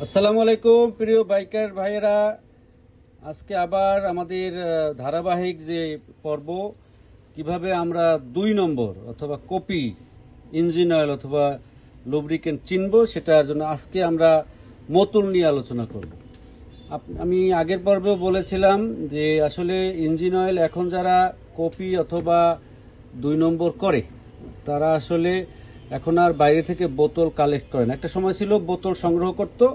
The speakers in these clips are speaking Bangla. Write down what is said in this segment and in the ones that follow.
আসসালামু আলাইকুম প্রিয় বাইকার ভাইয়েরা। আজকে আবার আমাদের ধারাবাহিক যে পর্ব, কিভাবে আমরা 2 নম্বর অথবা কপি ইঞ্জিন অয়েল অথবা লুব্রিকেন্ট চিনব, সেটার জন্য আজকে আমরা মতুল নিয়ে আলোচনা করব। আমি আগের পর্বেও বলেছিলাম যে আসলে ইঞ্জিন অয়েল এখন যারা কপি অথবা 2 নম্বর করে, তারা আসলে এখন আর বাইরে থেকে বোতল কালেক্ট করে না। একটা সময় ছিল বোতল সংগ্রহ করতো,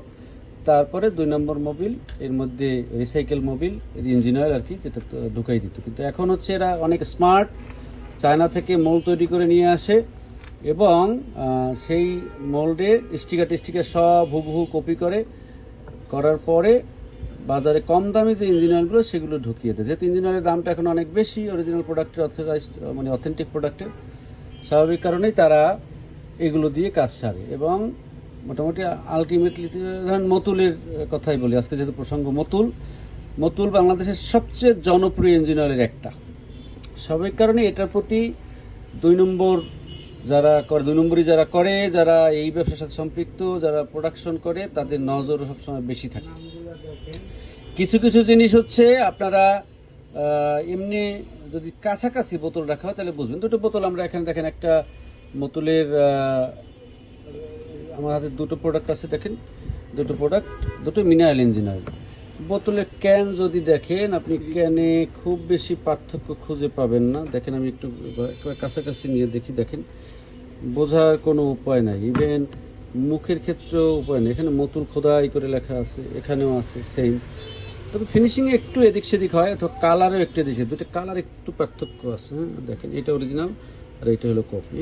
তারপরে 2 নম্বর মোবিল, এর মধ্যে রিসাইকেল মোবিল ইঞ্জিন অয়েল আর কি, যেটা ঢুকাই দিত। কিন্তু এখন হচ্ছে এরা অনেক স্মার্ট, চায়না থেকে মোল্ড তৈরি করে নিয়ে আসে এবং সেই মোল্ডে স্টিকার সব হুবহু কপি করার পরে বাজারে কম দামে যে ইঞ্জিন অয়েলগুলো সেগুলো ঢুকিয়ে দেয়। যেহেতু ইঞ্জিন অয়েলের দামটা এখন অনেক বেশি অরিজিনাল প্রোডাক্টের, অথেন্টিক প্রোডাক্টের, স্বাভাবিক কারণেই তারা এগুলো দিয়ে কাজ সারে। এবং মোটামুটি আলটিমেটলি ধরেন মতুলের কথাই বলি আজকে, যেহেতু প্রসঙ্গ মতুল বাংলাদেশের সবচেয়ে জনপ্রিয় ইঞ্জিন অয়েলের একটা। স্বাভাবিক কারণে এটার প্রতি 2 নম্বর যারা করে, যারা এই ব্যবসার সাথে সম্পৃক্ত, যারা প্রোডাকশন করে, তাদের নজর সবসময় বেশি থাকে। কিছু কিছু জিনিস হচ্ছে আপনারা এমনি যদি কাছাকাছি বোতল রাখা হয় তাহলে বুঝবেন। দুটো বোতল আমরা এখানে দেখেন, একটা মতুলের আমার হাতে দুটো প্রোডাক্ট আছে, দেখেন দুটো মিনারেল ইঞ্জিন অয়েল। বোতলের ক্যান যদি দেখেন আপনি, ক্যানে খুব বেশি পার্থক্য খুঁজে পাবেন না। দেখেন আমি একটু কাছাকাছি নিয়ে দেখেন, বোঝার কোনো উপায় নাই। ইভেন মুখের ক্ষেত্রেও উপায় নেই। এখানে মতুল খোদাই করে লেখা আছে, এখানেও আছে সেম। তবে ফিনিশিংয়ে একটু এদিক সেদিক হয়, অথবা কালারও একটু এদিক সেদিক, দুটো কালার একটু পার্থক্য আছে। হ্যাঁ দেখেন, এটা অরিজিনাল আর এটা হলো কপি।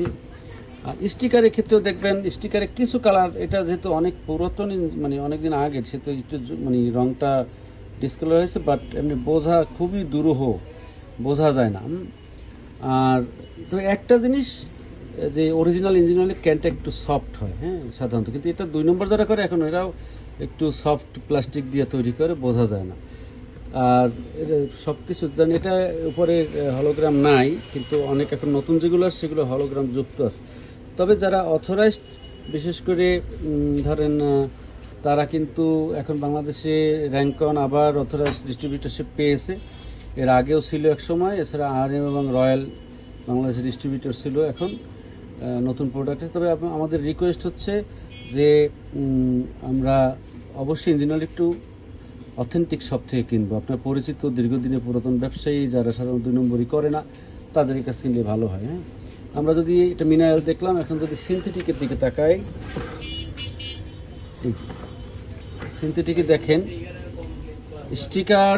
আর স্টিকারের ক্ষেত্রেও দেখবেন, স্টিকারে কিছু কালার, এটা যেহেতু অনেক পুরাতন, মানে অনেকদিন আগের, সেহেতু একটু মানে রংটা ডিসকালার হয়েছে, বাট এমনি বোঝা খুবই দুরূহ, বোঝা যায় না। আর তো একটা জিনিস, যে অরিজিনাল ইঞ্জিন অয়েলের ক্যানটা একটু সফট হয়, হ্যাঁ সাধারণত। কিন্তু এটা 2 নম্বর যারা করে এখন, এরাও একটু সফট প্লাস্টিক দিয়ে তৈরি করে, বোঝা যায় না। আর সব কিছু জানি, এটা উপরে হলোগ্রাম নাই, কিন্তু অনেক এখন নতুন যেগুলো আছে সেগুলো হলোগ্রাম যুক্ত আছে। তবে যারা অথরাইজড, বিশেষ করে ধরেন তারা কিন্তু এখন বাংলাদেশে র্যাঙ্কন আবার অথরাইজড ডিস্ট্রিবিউটরশিপ পেয়েছে। এর আগেও ছিল এক সময়, এছাড়া RM এবং রয়্যাল বাংলাদেশ ডিস্ট্রিবিউটর ছিল। এখন নতুন প্রোডাক্ট। তবে আমাদের রিকোয়েস্ট হচ্ছে যে আমরা অবশ্যই ইঞ্জিন অয়েল একটু অথেন্টিক শপ থেকে কিনবো। আপনার পরিচিত দীর্ঘদিনের পুরাতন ব্যবসায়ী যারা সাধারণত 2 নম্বরই করে না, তাদের কাছে কিনলে ভালো হয়। হ্যাঁ, আমরা যদি এটা মিনারেল দেখলাম, এখন যদি সিনথেটিকের দিকে তাকাই, সিনথেটিকে দেখেন স্টিকার,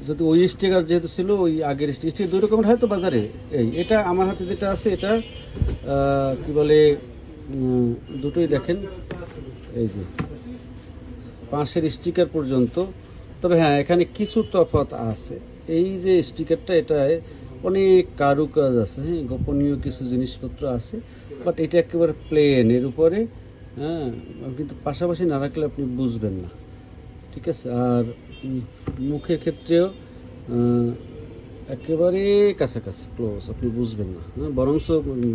যদি ওই স্টিকার যেহেতু ছিল, ওই আগের স্টিকার 2 রকমের হয় তো বাজারে। এটা আমার হাতে যেটা আছে, এটা কি বলে, দুটোই দেখেন, এই যে 5-এর স্টিকার পর্যন্ত। তবে হ্যাঁ, এখানে কিছু তফাৎ আছে। এই যে স্টিকারটা, এটায় অনেক কারুকাজ আছে, হ্যাঁ, গোপনীয় কিছু জিনিসপত্র আছে। বাট এটা একেবারে প্লেন, এর উপরে, হ্যাঁ, কিন্তু পাশাপাশি না রাখলে আপনি বুঝবেন না, ঠিক আছে। আর মুখের ক্ষেত্রেও একেবারে কাছাকাছি ক্লোজ, আপনি বুঝবেন না। হ্যাঁ, বরঞ্চ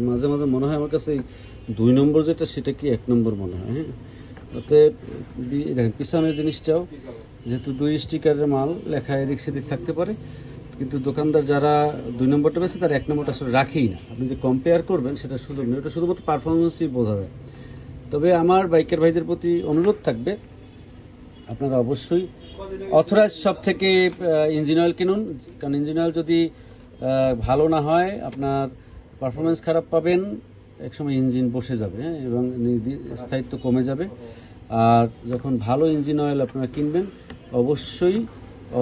মাঝে মাঝে মনে হয় আমার কাছে 2 নম্বর যেটা, সেটা কি 1 নম্বর মনে হয়। হ্যাঁ, ওতে দেখেন পিছনের জিনিসটাও, যেহেতু 2 স্টিকারের মাল, লেখা এদিক সেদিক থাকতে পারে, কিন্তু দোকানদার যারা 2 নম্বরটা বেছে, তারা 1 নম্বরটা আসলে রাখেই না। আপনি যে কম্পেয়ার করবেন সেটা সুযোগ নেই, ওটা শুধুমাত্র পারফরমেন্সই বোঝা যায়। তবে আমার বাইকের ভাইদের প্রতি অনুরোধ থাকবে, আপনারা অবশ্যই অথরাইজ শপ থেকে ইঞ্জিন অয়েল কিনুন। কারণ ইঞ্জিন অয়েল যদি ভালো না হয়, আপনার পারফরমেন্স খারাপ পাবেন, একসময় ইঞ্জিন বসে যাবে, হ্যাঁ, এবং স্থায়িত্ব কমে যাবে। আর যখন ভালো ইঞ্জিন অয়েল আপনারা কিনবেন,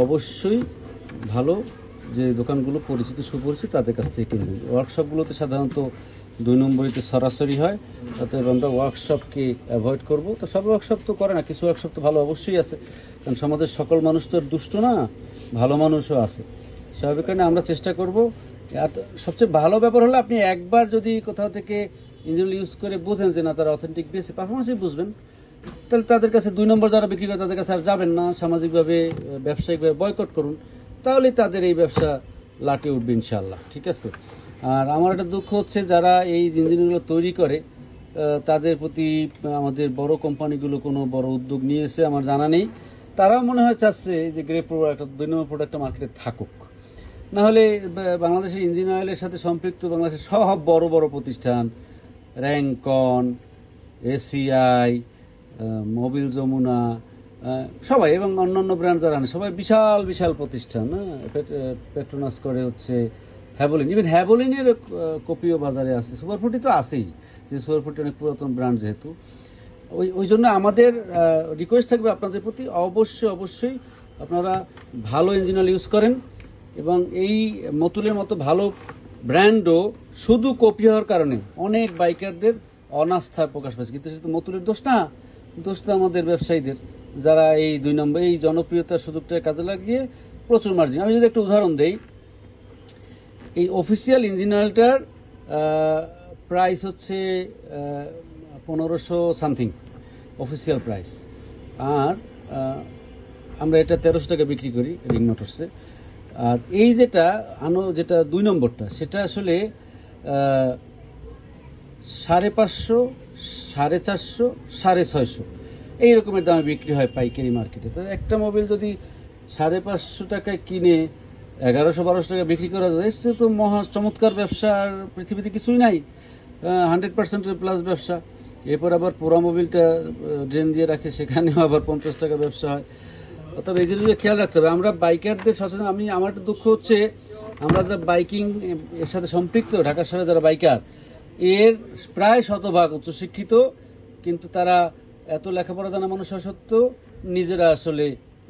অবশ্যই ভালো যে দোকানগুলো পরিচিত, সুপরিচিত, তাদের কাছ থেকে কিনবেন। ওয়ার্কশপগুলোতে সাধারণত 2 নম্বরইতে সরাসরি হয়, অতএব আমরা ওয়ার্কশপকে অ্যাভয়েড করব। তো সব ওয়ার্কশপ তো করে না, কিছু ওয়ার্কশপ তো ভালো অবশ্যই আছে, কারণ সমাজের সকল মানুষ তো আর দুষ্ট না, ভালো মানুষও আছে। স্বাভাবিক কারণে আমরা চেষ্টা করব। আর সবচেয়ে ভালো ব্যাপার হলো, আপনি একবার যদি কোথাও থেকে ইঞ্জিন ইউজ করে বোঝেন যে না, তারা অথেন্টিক বেশি পারফরমেন্সই বুঝবেন, তাহলে তাদের কাছে 2 নম্বর যারা বিক্রি করে, তাদের কাছে আর যাবেন না। সামাজিকভাবে, ব্যবসায়িকভাবে বয়কট করুন, তাহলে তাদের এই ব্যবসা লাটে উঠবে ইনশাআল্লাহ, ঠিক আছে। আর আমার একটা দুঃখ হচ্ছে, যারা এই ইঞ্জিনগুলো তৈরি করে তাদের প্রতি আমাদের বড় কোম্পানিগুলো কোনো বড় উদ্যোগ নিয়েছে আমার জানা নেই। তারাও মনে হয় চাচ্ছে যে গ্রে প্রোডাক্ট 2 নম্বর প্রোডাক্টটা মার্কেটে থাকুক। না হলে বাংলাদেশের ইঞ্জিন অয়েলের সাথে সম্পৃক্ত বাংলাদেশের সব বড় বড় প্রতিষ্ঠান, র্যাঙ্কন, এসিআই, মোবিল যমুনা, সবাই এবং অন্যান্য ব্র্যান্ড যারা আনে সবাই বিশাল বিশাল প্রতিষ্ঠান, পেট্রোনাস করে হচ্ছে হ্যাভোলিন, ইভেন হ্যাভোলিনের কপিও বাজারে আছে। সুপার 40 তো আছেই, যে সুপার 40 অনেক পুরাতন ব্র্যান্ড যেহেতু। ওই জন্য আমাদের রিকোয়েস্ট থাকবে আপনাদের প্রতি, অবশ্যই আপনারা ভালো ইঞ্জিন অয়েল ইউজ করেন। এবং এই মতুলের মতো ভালো ব্র্যান্ডও শুধু কপি হওয়ার কারণে অনেক বাইকারদের অনাস্থা প্রকাশ পাচ্ছে। কিন্তু সেটা মতুলের দোষ না, দোষটা আমাদের ব্যবসায়ীদের, যারা এই 2 নম্বর এই জনপ্রিয়তার সুযোগটাকে কাজে লাগিয়ে প্রচুর মার্জিন। আমি যদি একটা উদাহরণ দেই, এই অফিসিয়াল ইঞ্জিন অয়েলটার প্রাইস হচ্ছে 1500 সামথিং অফিসিয়াল প্রাইস, আর আমরা এটা 1300 টাকা বিক্রি করি রিং মোটরসে। আর এই যেটা 2 নম্বরটা সেটা আসলে 550, 450, 650 এই রকমের দামে বিক্রি হয় পাইকারি মার্কেটে। তো একটা মোবিল যদি 550 টাকায় কিনে 1100-1200 টাকা বিক্রি করা যায়, সে তো মহা চমৎকার ব্যবসা, আর পৃথিবীতে কিছুই নাই, 100% প্লাস ব্যবসা। এরপর আবার পোড়া মোবিলটা ড্রেন দিয়ে রাখে, সেখানেও আবার 50 টাকা ব্যবসা হয়। তবে এই জিনিসগুলো খেয়াল রাখতে হবে। আমরা বাইকারদের সচেতন, আমার একটা দুঃখ হচ্ছে আমরা যারা বাইকিং এর সাথে সম্পৃক্ত, ঢাকা শহরে যারা বাইকার, এর প্রায় শতভাগ উচ্চশিক্ষিত, কিন্তু তারা এত লেখাপড়া জানা মানুষ হওয়া সত্ত্বেও নিজেরা আসলে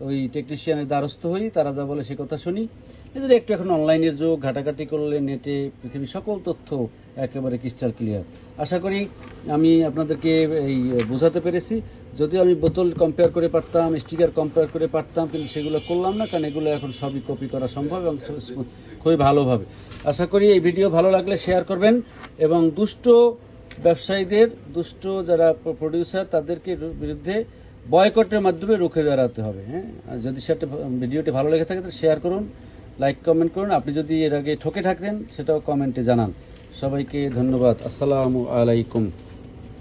ওই টেকনিশিয়ানের দ্বারস্থ হই, তারা যা বলে সে কথা শুনি। এদের একটু এখন অনলাইনের যুগ, ঘাটাঘাটি করলে নেটে পৃথিবীর সকল তথ্য একেবারে ক্রিস্টাল ক্লিয়ার। আশা করি আমি আপনাদেরকে এই বোঝাতে পেরেছি। যদিও আমি বোতল কম্পেয়ার করে পারতাম, স্টিকার কম্পেয়ার করে পারতাম, কিন্তু সেগুলো করলাম না, কারণ এগুলো এখন সবই কপি করা সম্ভব এবং খুবই ভালোভাবে। আশা করি এই ভিডিও ভালো লাগলে শেয়ার করবেন এবং দুষ্ট ব্যবসায়ীদের, দুষ্ট যারা প্রডিউসার, তাদেরকে বিরুদ্ধে বয়কটের মাধ্যমে রুখে দাঁড়াতে হবে। হ্যাঁ, আর যদি সেটা ভিডিওটি ভালো লেগে থাকে তাহলে শেয়ার করুন, লাইক কমেন্ট করুন। আপনি যদি এর আগে ঠকে থাকেন সেটাও কমেন্টে জানান। সবাইকে ধন্যবাদ। আসসালামু আলাইকুম।